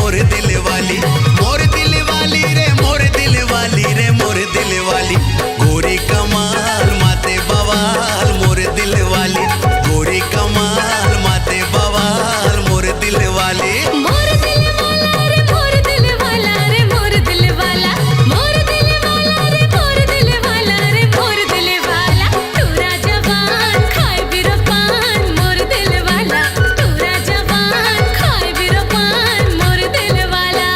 मोर दिल वाली, मोर दिल वाली रे, मोर दिल वाली रे, मोर दिल वाली। गोरी कमाल माते बवाल मोर दिल वाली, गोरी कमाल माते बवाल मोर दिल वाली। मोर दिल वाला रे, मोर दिल वाला रे, मोर दिल वाला, मोर दिल वाला रे, मोर दिल वाला रे, मोर दिल वाला। तूरा जवान खाए बिरो पान मोर दिल वाला, तूरा जवान खाए बिरो पान मोर दिल वाला।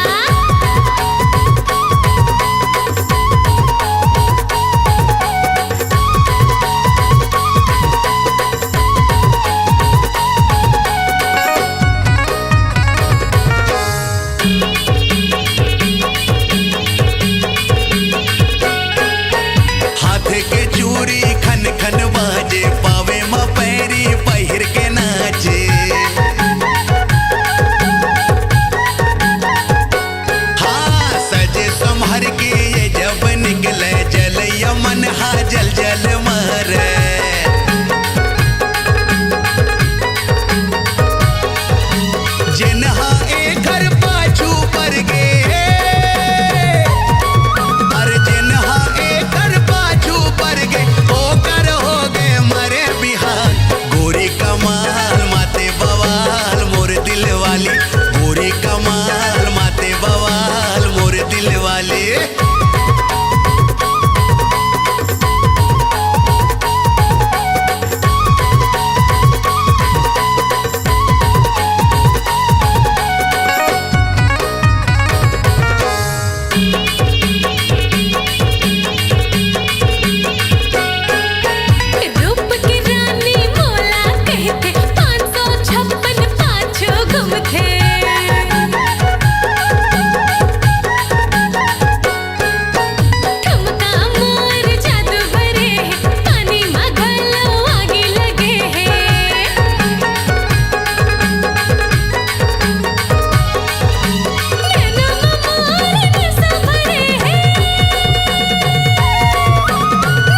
हाथ के चूरी खन खन बाजे, पावे म पैरी पहिर के नाचे। हाँ सजे संभर के ये जब निकले, जलैया मन हा जल जल मारे। जिन्हा ए घर पाछू पर गे, अरे जिन्हा ए घर पाछू पर गे, ओकर हो गए मरे बिहार। गोरी कमाल माते बवाल मोर दिल वाली, गोरी कमाल माते बवाल मोर दिल वाली। रूप की रानी मोला कहते, 556 पाछो घूमते। ठुमका मोर जादू भरे है, पानी में घलो आगे लगे है। नैना मोर नशा भरे है,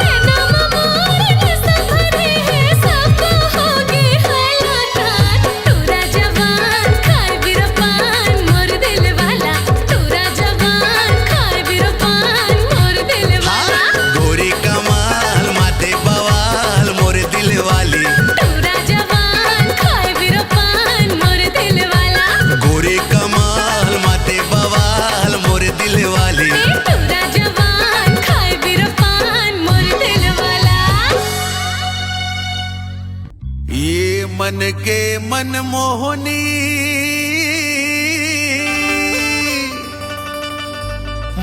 नैना मोर नशा भरे है, सब होगे हलाकान। तूरा जवान खाए बिरो पान मोर दिल वाला, तूरा जवान खाए बिरो पान मोर दिल वाला। गोरी कमाल माते बवाल मोर दिल वाली, तूरा जवान खाए बिरो पान मोर दिल वाला। गोरी कमाल माते बवाल मोर दिल वाली। तूरा जवान खाए बिरो पान मोर दिल वाला। ये मन के मन मोहनी,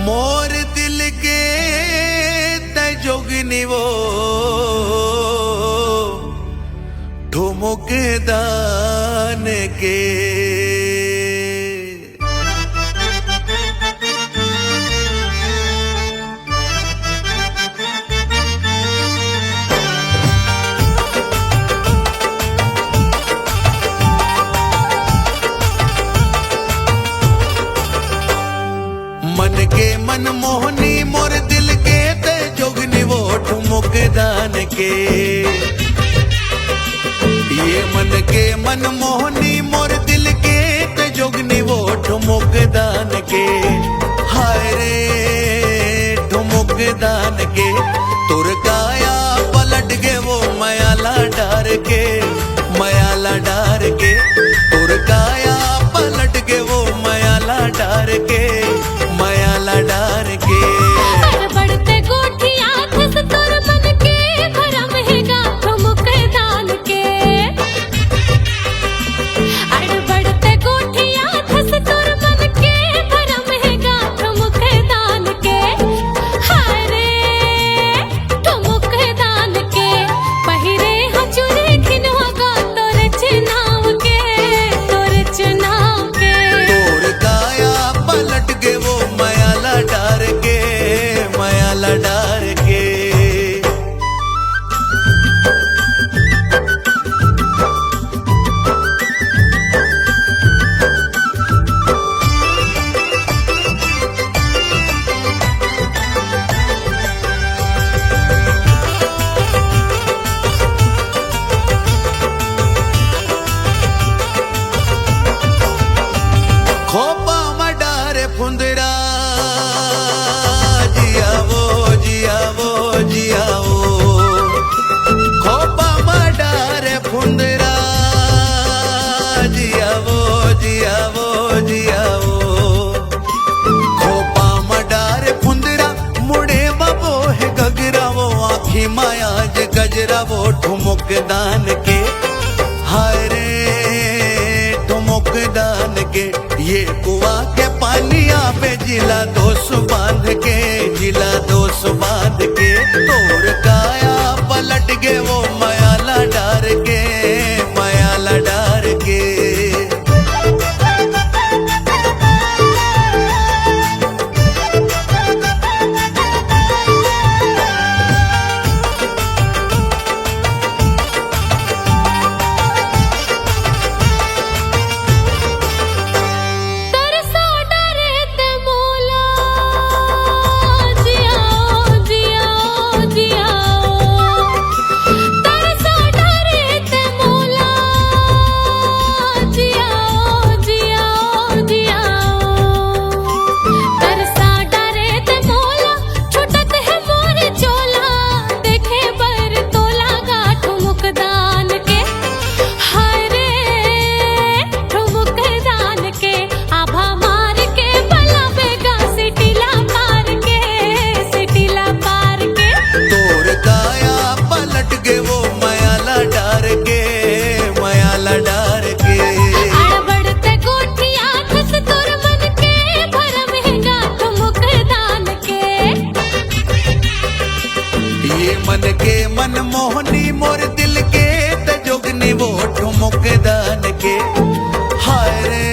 मोर दिल के तजोगनी वो, ठुमुक दान के। मन के मन मोहनी मोर दिल के ते जोगनी वो ठुमुक दान के। ये मन के मन मोहनी मोर दिल के ते जोगनी वो ठुमुक दान के। हाय रे ठुमुक दान के, तुर काया पलट के वो मयाला डार के, मयाला डार के। तुर काया पलट के वो मयाला डार के, मयाला डार के। बढ़ते गोठिया खस तोर मन के, भरम है ठुमुक दान के। अड़ बढ़ते गोठिया खस तोर मन के, भरम है ठुमुक दान के। हाय रे ठुमुक जियावो खोपा मडारे फुंदरा मुड़े बबो है गगरा वो आँखी माया ज गजरा वो ठुमुक दान के हाय रे ठुमुक दान के ये कुआ के पानिया पे जिला दोष बांध के जिला दोष बांध के तोर काया पलट गे वो मयाला डार के मयाला डार के तरसा डरे ते मोला जियाओ जियाओ जियाओ तरसा डरे ते मोला जियाओ जियाओ जियाओ तरसा डरे ते मोला छुटत है मोर चोला देखे बर तोला गाठ मुकदान के हाय रे ठुमुक दान के आभा मार के बला बेगा सिटिला पार के सिटिला पार के तोर काया पलट गे वो मयाला डार के मयाला डार के अड़बड़ते गोठिया खस तोर मन के भरम है गाठ मुख दान के ये मन के मन मोहनी मोर दिल के तजोगनी वो ठुमुक दान के हाय रे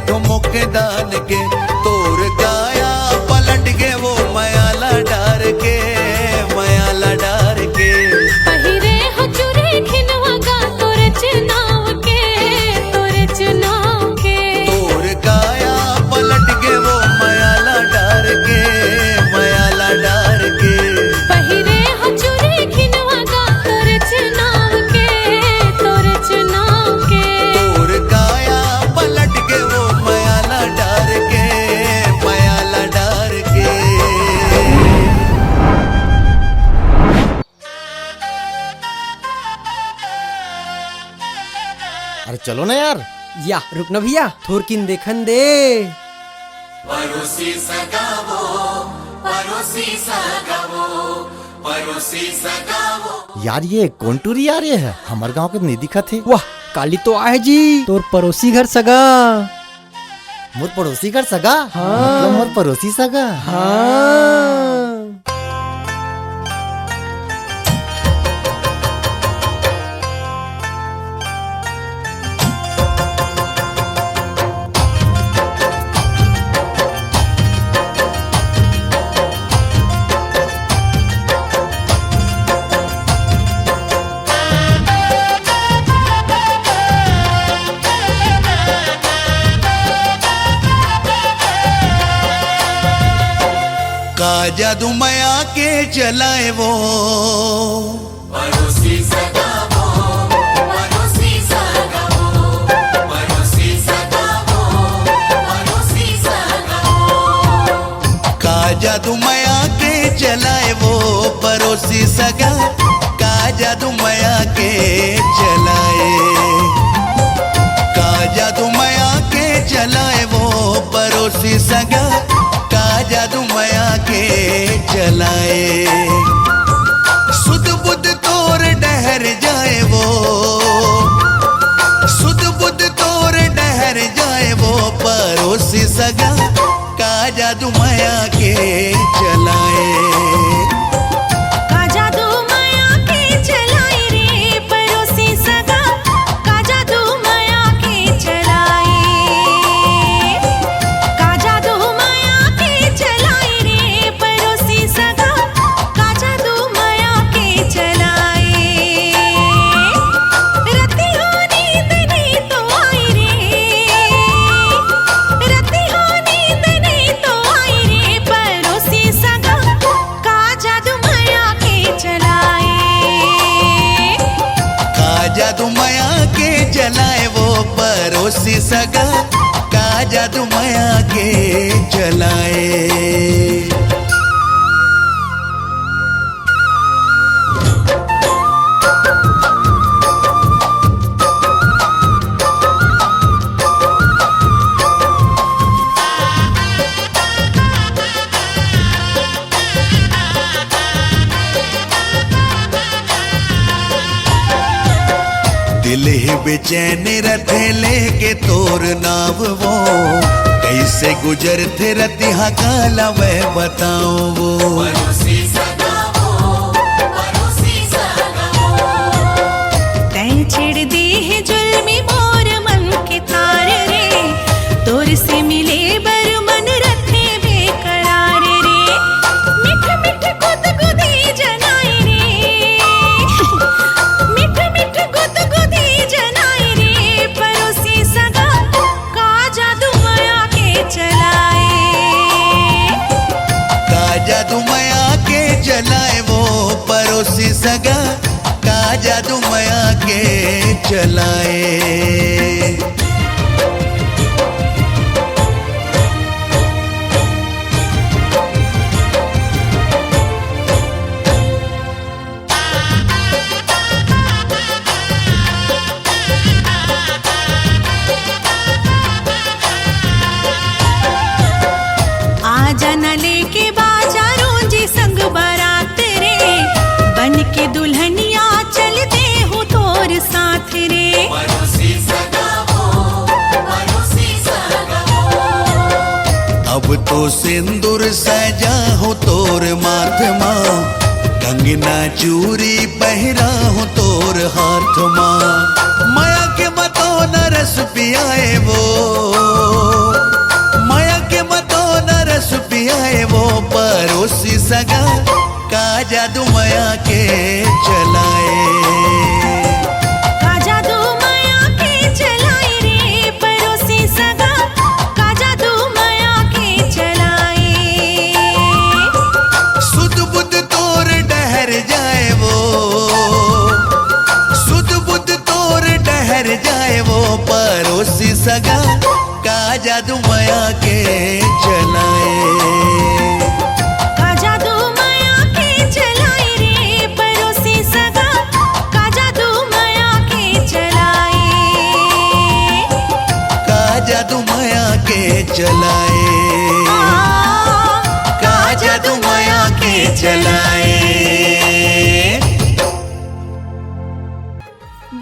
ठुमुक दान के तोर काया पलट गे वो मयाला डार के मयाला डार के पहिरे हो चुरे खिनवा गा तोरे चुनाव के तोरे चुनाव के तोर काया पलट गे वो मयाला डार के मयाला डार के पहिरे हो चुरे खिनवा गा तोरे चुनाव के तोरे चुनाव के तोर काया पलट गे वो मयाला डार के मयाला डार के अरे चलो ना यार। या रुक ना भैया थोरकिन देखन दे। यार ये कौन टूरी आ रही है? हमारे गांव के नहीं दिखा थे। वाह काली तो आए जी तोर पड़ोसी घर सगा। मोर पड़ोसी घर सगा? हाँ। मतलब मोर पड़ोसी सगा। हाँ का जादू माया के चलाए वो पड़ोसी सगा वो पड़ोसी सगा वो पड़ोसी सगा वो पड़ोसी सगा वो का जादू माया के चलाए वो पड़ोसी सगा का जादू माया के चलाए का जादू माया के चलाए वो पड़ोसी सगा का जादू माया के चलाए सुध बुध तोर डहर जाए वो सुध बुध तोर डहर जाए वो पड़ोसी सगा का जादू माया के चलाए का जादू माया के चलाए रे पड़ोसी सगा का जादू माया के चलाए का जादू माया के चलाए रे पड़ोसी सगा का जादू माया के चलाए रति हो नींद नहीं तो आई रे रति हो नींद नहीं तो आई रे पड़ोसी सगा का जादू माया के चलाए का जादू माया के चलाए वो पड़ोसी सगा का जादू माया के चलाए बेचैन रथे लेके तोर नाव वो कैसे गुजर थे रतिहा काला वह बताओ वो परोसी सगा वो परोसी सगा वो तैं छेड़ दे है जुल्मी मोर मन के तार रे तोर से मिले बर मन रखे बेकरार रे मिठ मिठ गुद गुदी जनाई रे मिठ मिठ गुद गुदी जनाई रे परोसी सगा का जादू माया के चलाए का जादू माया के चलाए वो परोसी सगा का जादू माया के चलाए आजा न लेके बाजारों जी संग बारात रे बन के दुल्हनिया चलते हो तोर साथ रे परोसी सगा वो परोसी सगा वो अब तो सिंदूर सजा हो तोर माथ माँ कंगना चूरी पहरा हो तोर हाथ माँ माया के बतो न रस पियाए वो माया के बतो न रस पियाए वो परोसी सगा का जादू माया के चलाए का जादू माया के चलाए रे परोसी सगा का जादू माया के चलाए सुध बुध तोर डहर जाए वो सुध बुध तोर डहर जाए वो परोसी सगा का जादू माया के चलाए का जादू माया के चलाए रे परोसी सगा का जादू माया के चलाए का जादू माया के चलाए का जादू माया के चलाए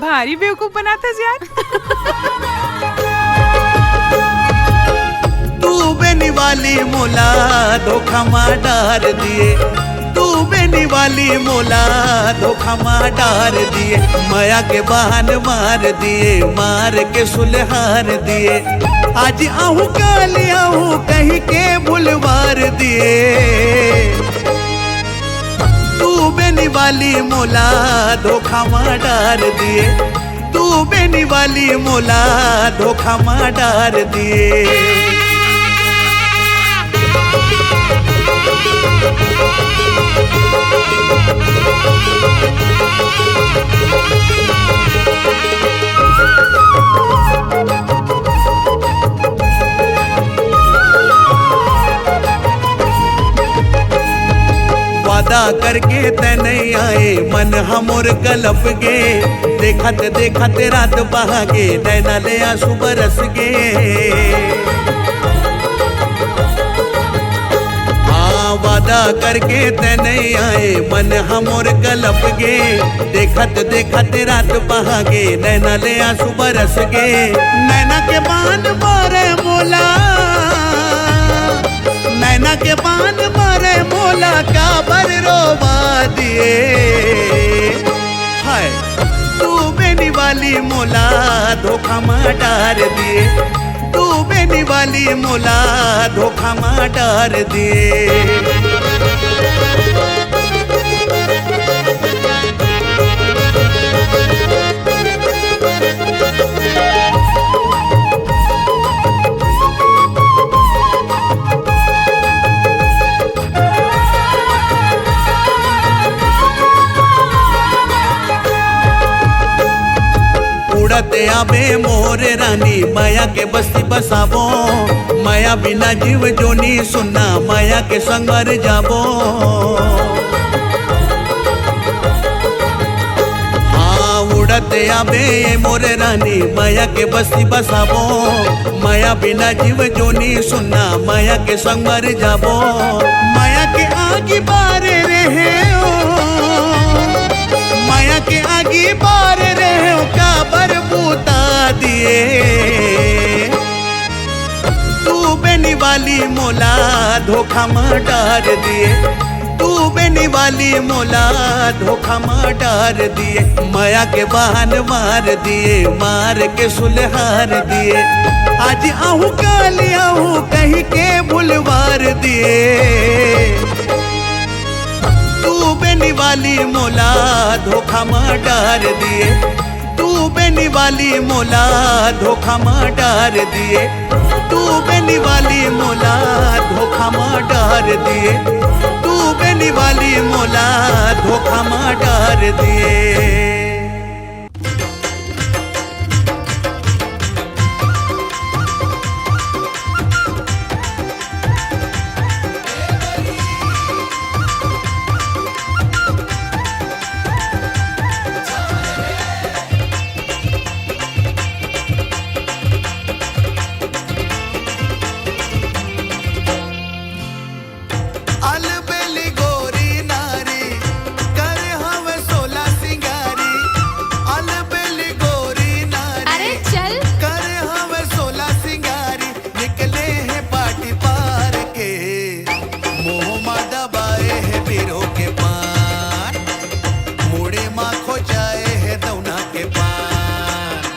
भारी बेवकूफ बनातास यार तू बेनी वाली मोला धोखा मार डार दिए तू बेनी वाली मोला धोखा मार डार दिए माया के बहान मार दिए मार के सुलहार दिए आज आहू काल आहू कहीं के बुलवार दिए तू बेनी वाली मोला धोखा मार डार दिए तू बेनी वाली मोला धोखा मार डार दिए वादा करके ते नहीं आए मन हमोर कलप गे देखत देखत रात बहागे नैना ले आंसू बरस गे हाँ वादा करके ते नहीं आए मन हमोर कलप गे देखत देखत रात बहागे नैना ले आंसू बरस गे नैना के बान मारे मोला नैना के बान मारे मोला का बर रोवा दिए हाय तू बेनी वाली मोला धोखा मार डार दिए तू बेनी वाली मोला धोखा मार डार दिए उड़ते आबे मोर रानी माया के बस्ती बसाबो माया बिना जीव जोनी सुनना माया के संग मर जाबो हाँ उड़ते आबे मोर रानी माया के बस्ती बसाबो माया बिना जीव जोनी सुनना माया के संग मर जाबो माया के आगे बारे रहे हो माया के आगे बारे रहे हो का बराबर बूता दिए तू बेनी वाली मोला धोखा में डार दिए तू बेनी वाली मोला धोखा में डार दिए माया के बहान मार दिए मार के सुलहार दिए आज आहू काली आहू कहीं के भुलवार दिए तू बेनी वाली मोला धोखा में डार दिए तू बेनी वाली मोला धोखा में डार दिए तू बेनी वाली मोला धोखा में डार दिए तू बेनी वाली मोला धोखा में डार दिए अलबेली गोरी नारी कर हवे सोला सिंगारी अलबेली गोरी नारी अरे चल कर हवे सोला सिंगारी निकले हैं पाटी पार के मोह मा दबाए है बीरो के पान मुड़े मा खो जाए है दौना के पान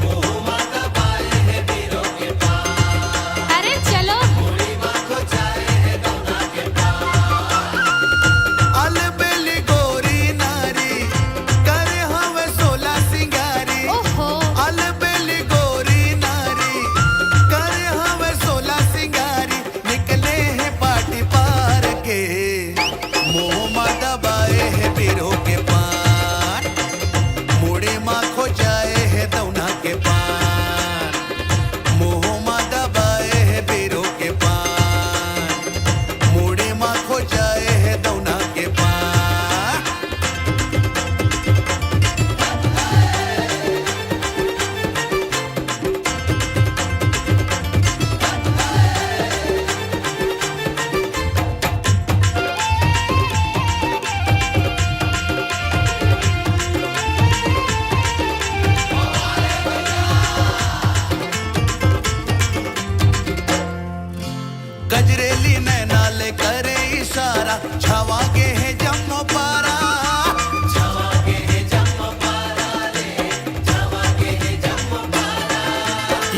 मोह मा दबाए है बीरो के पान अरे चलो मुड़ी मा खो जाए है दौना के अलबेली गोरी नारी कर हवे सोला सिंगारी ओहो अलबेली गोरी नारी कर हवे सोला सिंगारी निकले हैं पाटी पार के मोह मा दबाए है बीरो के पान मुड़े मा खो जाए है दौना के पान मोह मा दबाए है बीरो के पान मुड़े मा खो जाए है दौना के पान गजरेली नैना ले करे इशारा छावा के है जम्मो पारा छावा के है जम्मो पारा रे छावा के है जम्मो पारा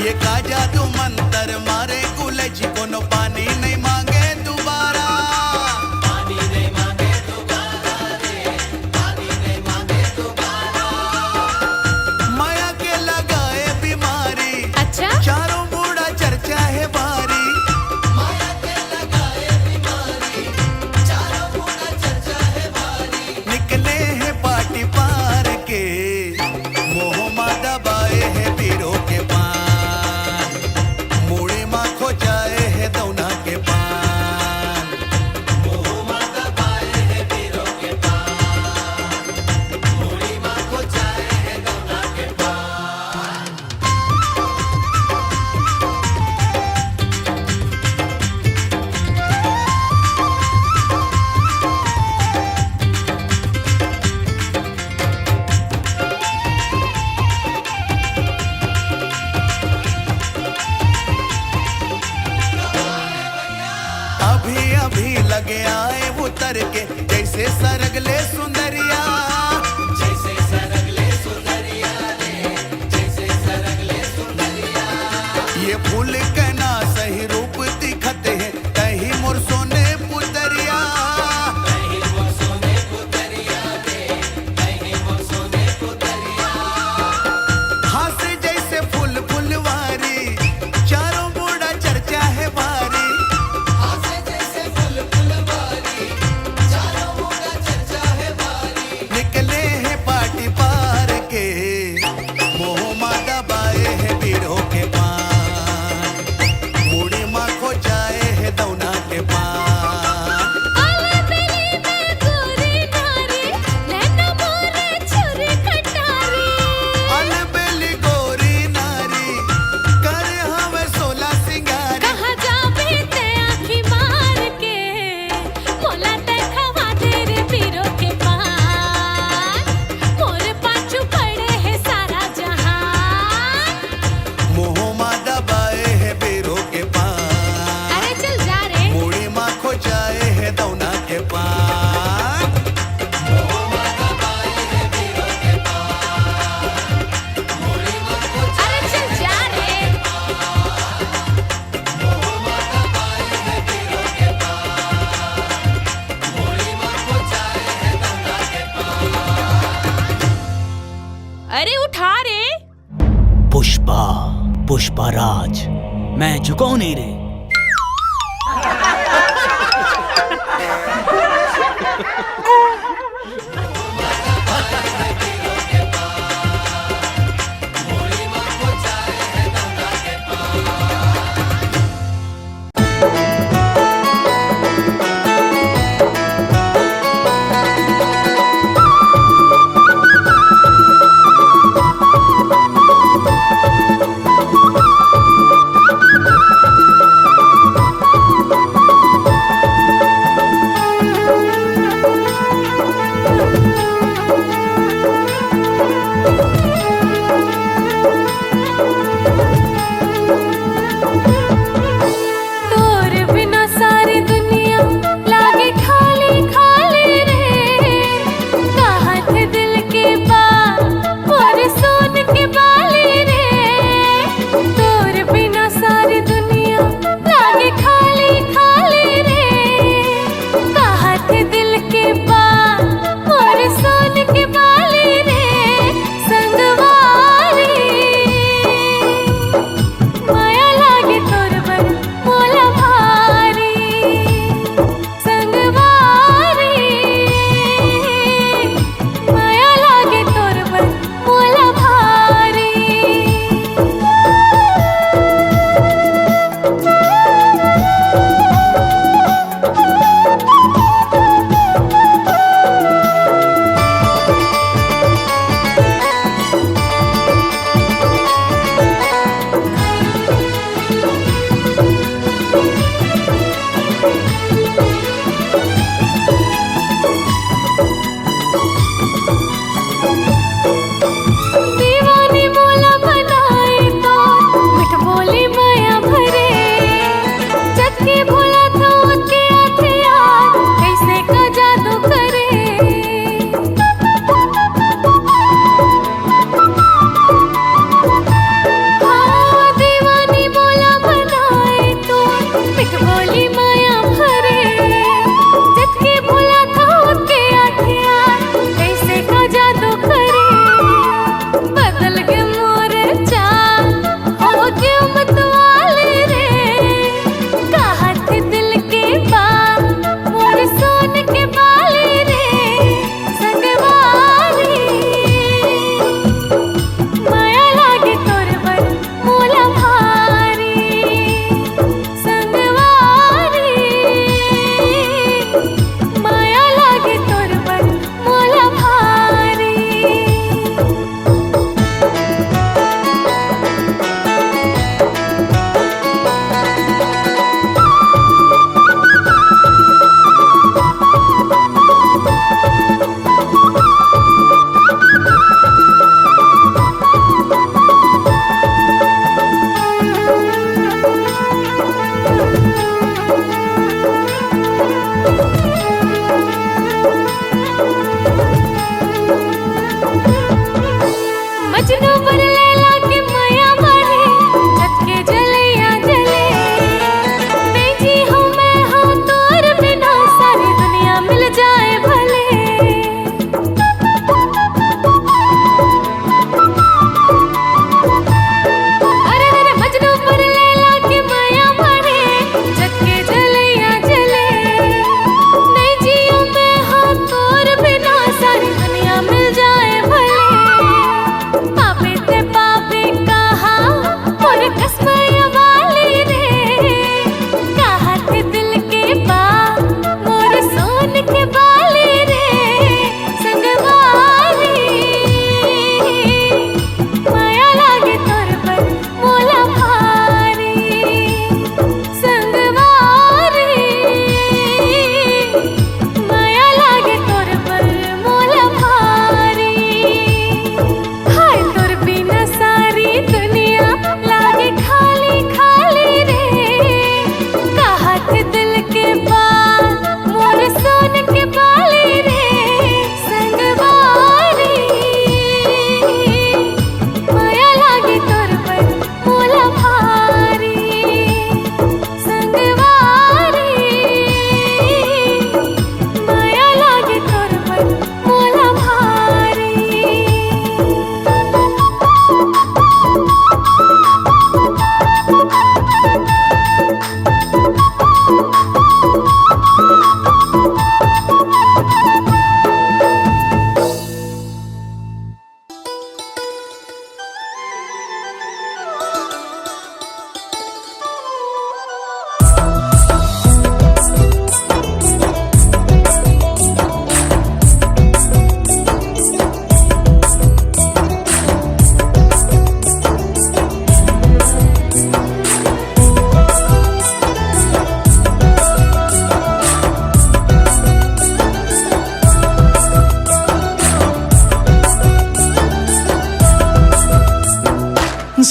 ये का जादू मंतर मारे कुलज कोनो पानी नहीं मांगे दोबारा पानी नहीं मांगे दोबारा रे पानी नहीं मांगे दोबारा माया के लगाए बीमारी अच्छा चारों बूढ़ा चर्चा है भारी निकले हैं पाटी पार के मोह मा दबाए है बीरो के पान मुड़े मा खो जाए है दौना के पान मोह मा दबाए है बीरो के पान मुड़ी मा खो जाए है दौना के पान अभी अभी लगे आए उतर के जैसे सरगले सुंदरिया जैसे सरगले सुंदरिया रे जैसे सरगले सुंदरिया ये फूल कहना सही रूप दिखते हैं कहीं मोर सोने पुतरिया कहीं मोर सोने पुतरिया रे कहीं मोर सोने पुतरिया हाथ जैसे फूल फुलवारी चारों बूढ़ा चर्चा है भारी निकले हैं पाटी पार के मोह मा दबाए है बीरो के पान पुष्पराज, मैं झुकाऊ नहीं रे।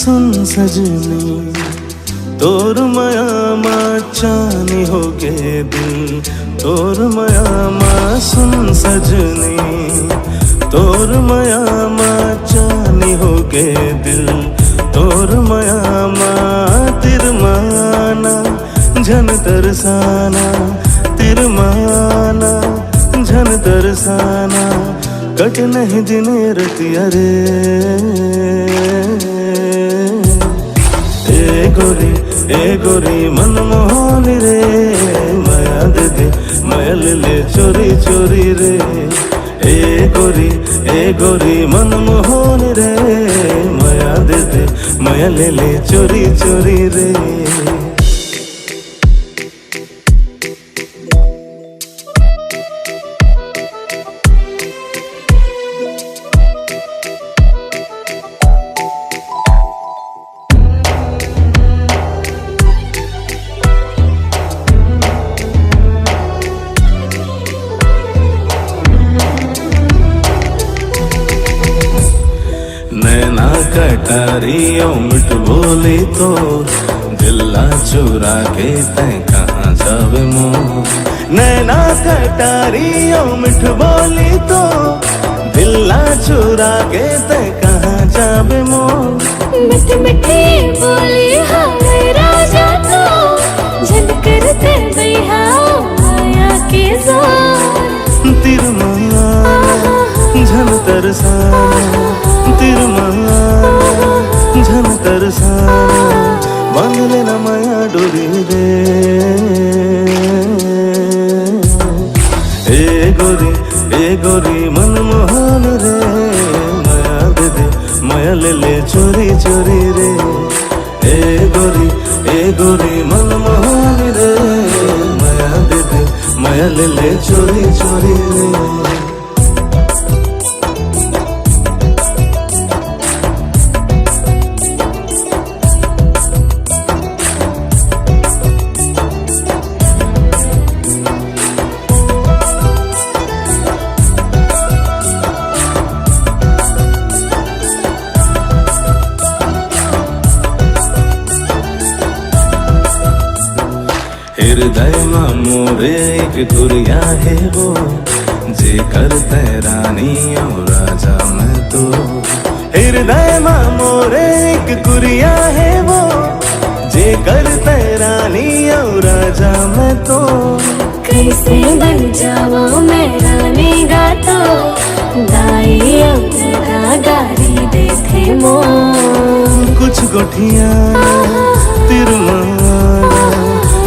सुन सजनी तोर माया चानी हो गे दिल तोर माया सुन सजनी तोर माया चानी हो गे दिल तोर माया तिरमाना झन तरसाना तिरमाना झन तरसाना कट नहीं दिन रतिया रे ए गोरी मनमोहनी रे माया दे दे माया ले ले चोरी चोरी रे ए गोरी मनमोहनी रे माया दे दे माया ले ले चोरी चोरी रे नैना कटारियों मिठ बोली तो दिल्ला चुरा के तय कहाँ जावे मोह नैना कटारियों मिठ बोली तो दिल्ला चुरा के तय कहाँ जावे मोह मिठी मिठी बोली हाय राजा तो झनकर ते बैहा माया के जोर तिरमाना झन तरसाना तिरमाना झन तरसाना बांध लेना माया डोरी रे ए गोरी मनमोहन रे माया दे दे माया ले ले चोरी चोरी रे ए गोरी मनमोहन रे माया दे दे माया ले ले चोरी चोरी रे हृदय मोरे एक गुरिया है वो जे करते रानी और राजा मैं तो हृदय मोरे एक गुरिया है वो जे करते रानी और राजा मैं तो कैसे बन जाऊं मैं रानी गातो दाई अंतरा गारी देखे मोर कुछ गोठिया तिरमाना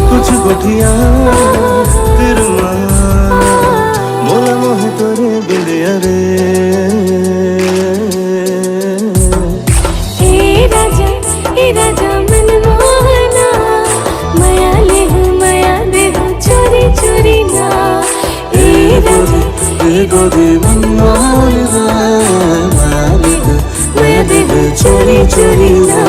कुछ गोठिया तिरमाना मोला मोह तोरे बिंदिया रे ए राजा मनमोहना माया ले हूँ माया दे हूँ चोरी चोरी ना ए राजा गोरी मनमोहन रे माया दे हूँ चोरी चोरी ना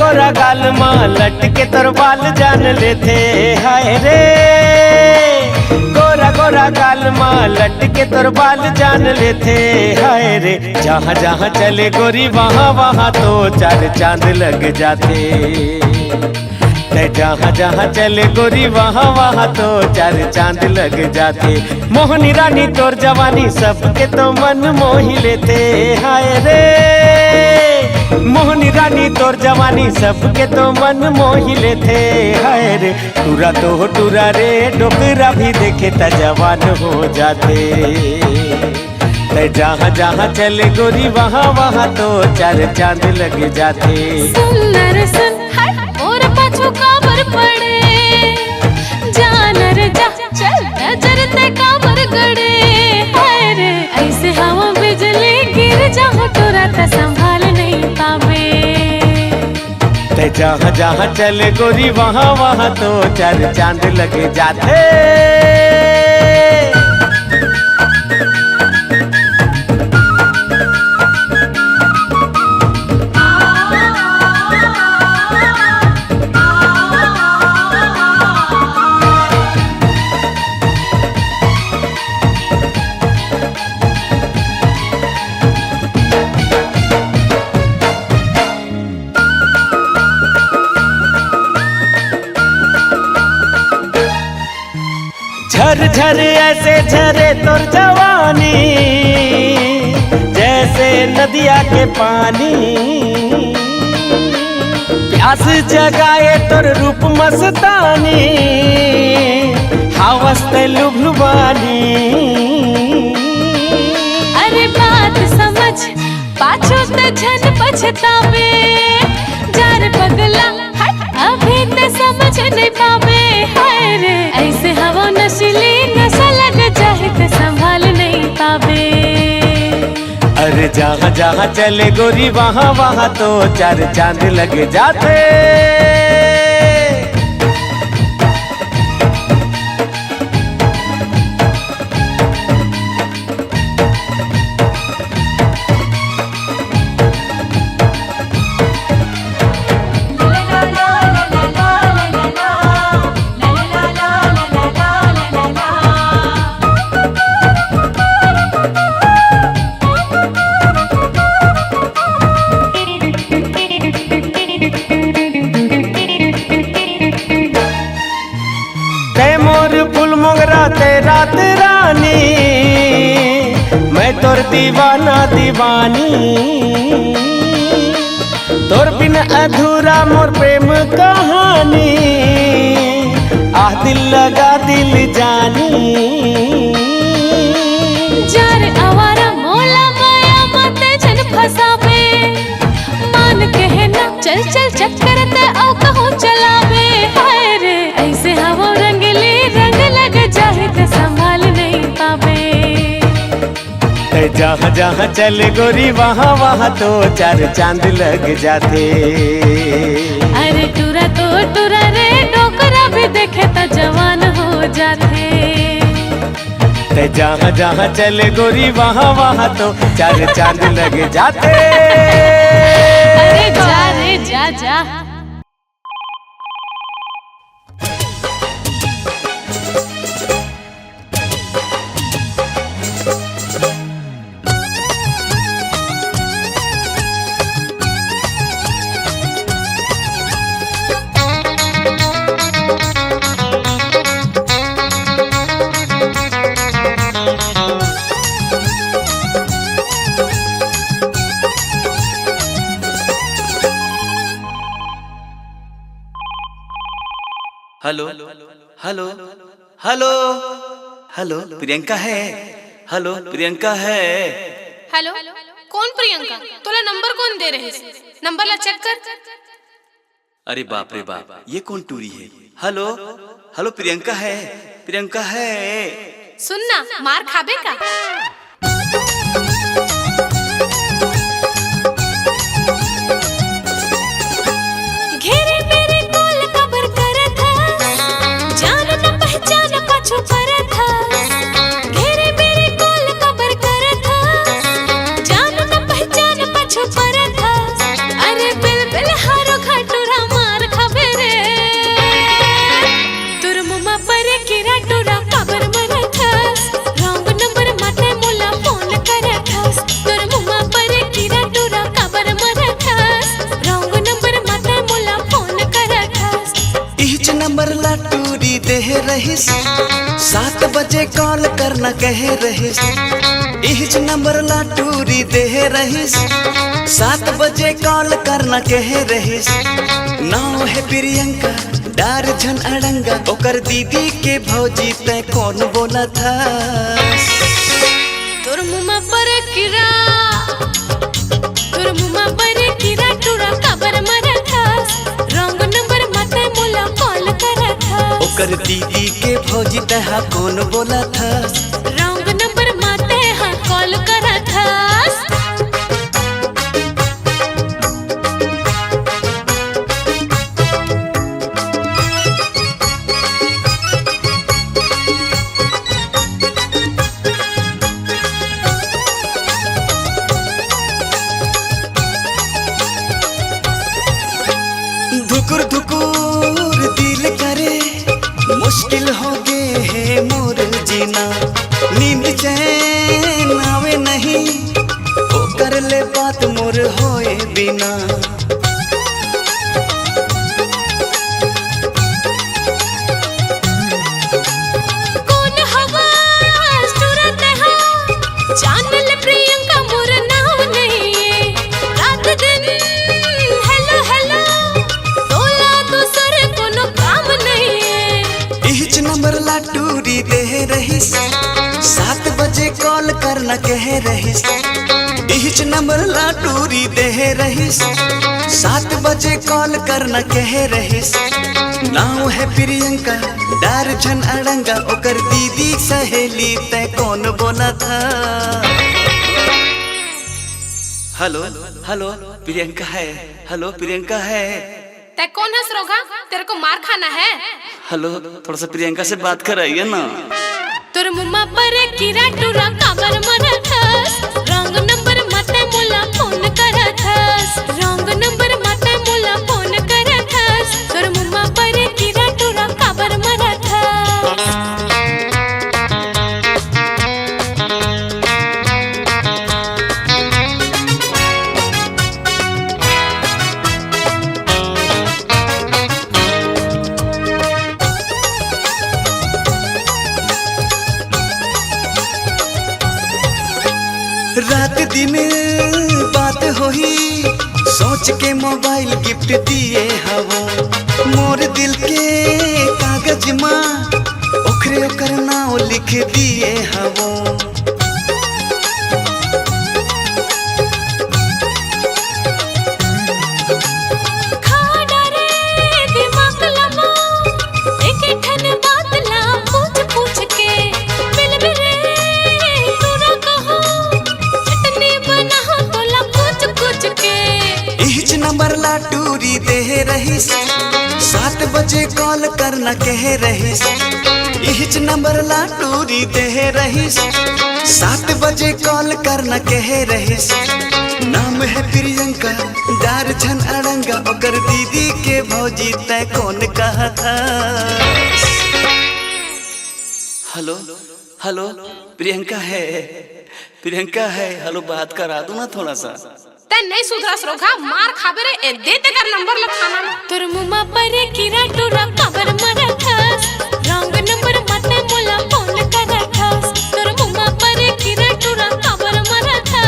गोरा गाल माँ लटके तोर बाल जान लेते हाय रे। गोरा गोरा गाल माँ लटके तोर बाल जान लेते हाय रे। जहाँ जहाँ चले गोरी वहाँ वहाँ तो चार चांद लग जाते। जहाँ जहाँ चले गोरी वहाँ वहाँ तो चार चांद लग जाते। मोहनी रानी तोर जवानी सबके तो मन मोही लेते हाय रे। मोहनी रानी तोर जवानी सबके तो मन मोही लेते हाय रे। टूरा तो टूरा रे डोकरा भी देखे त जवान हो जाते। जहाँ जहाँ चले गोरी वहाँ वहाँ तो चार चांद लग जाते। सुंदर सुन और पाछू काबर पड़े जानर जा चल नजरते काबर गड़े हाय रे। ऐसे हवा बिजली गिर जाओ तोरा त संभाल नहीं पावे। जहाँ जहाँ चले गोरी वहाँ वहाँ तो चार चांद लग जाते। झर झर ऐसे झरे तोर जवानी जैसे नदिया के पानी। प्यास जगाए तोर रूप मस्तानी हावस्ते लुभलुबानी। अरे बात समझ पाछू ते झन पछतावे। जार पगला हट अभी ते समझ नहीं पावे हाय रे। ऐसे हवा नशीली नशा लग जाए ते संभाल नहीं पावे। अरे जहाँ जहाँ चले गोरी वहाँ वहाँ तो चार चांद लग जाते। रात रानी मैं तोर दीवाना दीवानी। तोर बिन अधूरा मोर प्रेम कहानी। दिल लगा दिल जानी। जार आवारा मोला माया मते जन फसावे। मान के ना चल चल चक्कर ते आओ कहो चलावे हाय रे। ऐसे हवा रंगली रंग लग जाए ते संभाल नहीं पावे। जहाँ जहाँ चले गोरी वहाँ वहाँ तो चार चांद लग जाते। अरे टूरा तो टूरा रे डोकरा भी देखे तो जवान हो जाते। जहाँ जहाँ चले गोरी वहाँ वहाँ तो चार चांद लग जाते। अरे जा रे जा जा। Hello hello hello hello Priyanka है। हेलो प्रियंका है। हेलो कौन प्रियंका? तोला नंबर कौन दे रहे? नंबर ला चेक कर। अरे बाप रे बाप, ये कौन टूरी है? हेलो हेलो प्रियंका है। प्रियंका है। सुनना मार खाबे का। घेरे मेरे कोल कबर करे था। जान न पहचान पाछू करे था। घेरे मेरे कोल कबर करे था। जान न पहचान पाछू करे था। अरे बिल बिल हारो घाटू दे रहीस 7 बजे कॉल करना कह रहीस इहिच नंबर ला टूरी दे रहीस 7 बजे कॉल करना कह रहीस नाव है प्रियंका डार झन अड़ंगा ओकर दीदी के भौजी तै कौन बोला था तोर मुमा पर किरा टूरा कबर मरा था रंग नंबर मते मोला कॉल करा था ओकर दीदी के भौजी तहा कौन बोला था रंग नंबर मते हाँ कॉल करा था धुकुर धुकुर दिल करे मुश्किल हो गए है मोर जीना नींद चैन आवे नहीं ओ कर ले बात मोर होए बिना कौन हवा सुरत है जान ले प्रियंका मोर नाम नहीं है रात दिन हेलो हेलो तोला दूसर कोनो काम नहीं है इहिच नंबर ला टूरी दे रहीस 7 बजे कॉल करना कह रहीस इहिच नंबर ला टूरी दे रहीस 7 बजे कॉल करना कह रहीस नाव है प्रियंका डार झन अड़ंगा ओकर दीदी सहेली तै कौन बोला था हेलो हेलो प्रियंका है हेलो प्रियंका है तै कौन है सरोगा तेरे को मार खाना है हेलो थोड़ा सा प्रियंका से बात कराइए ना तोर मुमा पर किरा टूरा कबर मरा था रंग नंबर मते मोला फोन करा था रंग नंबर मते मोला फोन करा था तोर मुमा पर किरा टूरा कबर मरा था रात दिन बात होही सोच के मोबाइल गिफ्ट दिए हवो मोर दिल के कागज माँ ओखरे ओकर नाम लिख दिए हवो खाना रे दिमाग लमा एक ठन बात ला पूछ पूछ के मिल रे तोरा कहो चटनी बना तोला कुछ कुछ के इहिच नंबर ला टूरी दे रहीस 7 बजे कॉल करना कह रहीस इहिच नंबर ला टूरी दे रहीस 7 बजे कॉल करना कह रहीस नाम है प्रियंका डार झन अड़ंगा ओकर दीदी के भौजी तै कौन कहा था हेलो हेलो प्रियंका है हेलो बात करा दो ना थोड़ा सा तै नहीं सुधरा सरोगा मार खाबे रे ए दे तेकर नंबर ला खाना में तोर मुमा पर किरा टूरा कबर मरा था रंग नंबर मते मोला फोन करा था तोर मुमा पर किरा टूरा कबर मरा था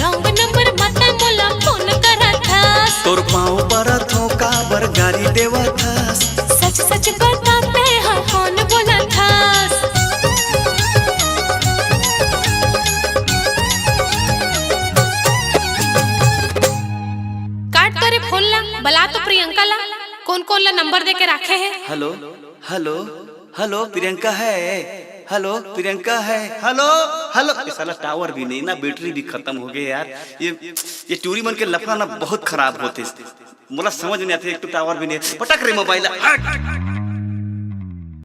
रंग नंबर मते मोला फोन करा था तोर पाँव पर थोका बर गाड़ी देवा था सच सच बताते हाँ कौन बोला था काट करे फोन ला बला तो प्रियंका ला कौन कौन ला नंबर दे के रखे है हेलो हेलो हेलो प्रियंका है हेलो प्रियंका है हेलो हेलो ये साला टावर भी नहीं ना बैटरी भी खत्म हो गए यार ये टूरी मन के लफड़ा ना बहुत खराब होते मोला समझ नहीं आते एक तो टावर भी नहीं पटक रहे मोबाइल